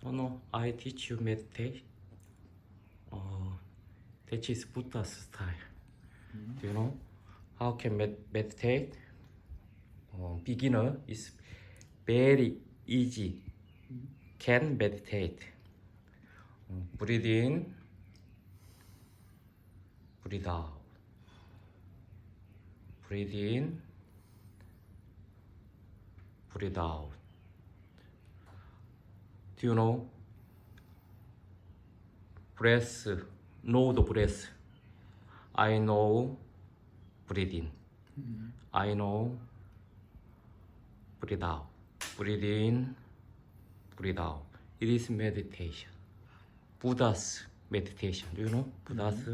No, I teach you meditate. That is Buddha's style. Do you know how can meditate? Beginner is very easy. Can meditate. Breathe in, breathe out. Breathe in, breathe out. Do you know? Breath, know the breath. I know breathe in. I know breathe out. Breathe in, breathe out. It is meditation. Buddha's meditation. Do you know? Buddha's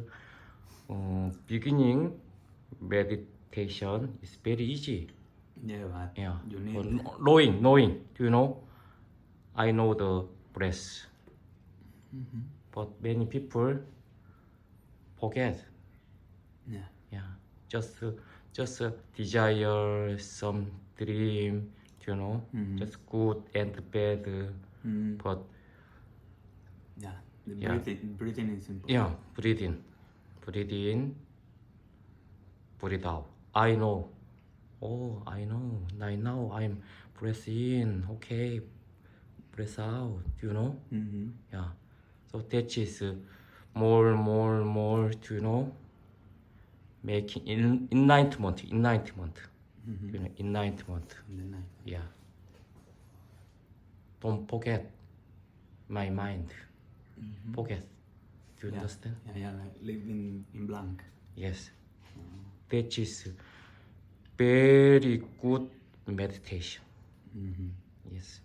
beginning meditation is very easy. Yeah, but Yeah. you need Knowing. Do you know? I know the breath. But many people forget. yeah. Yeah. Just desire some dream. Do you know? Just good and bad. But Yeah, the Yeah. breathing is important. yeah, breathe in, breathe out. I know. Oh, I know. Right now I'm breath in. Okay, breath out. Do you know? Yeah. So that is more. Do you know? Making enlightenment. You know, enlightenment. And then Yeah. Don't forget my mind. Forget. Do you yeah, understand? yeah, like living in blank. Yes. That is very good meditation. Yes.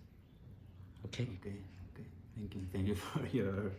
Okay. Okay. Thank you for your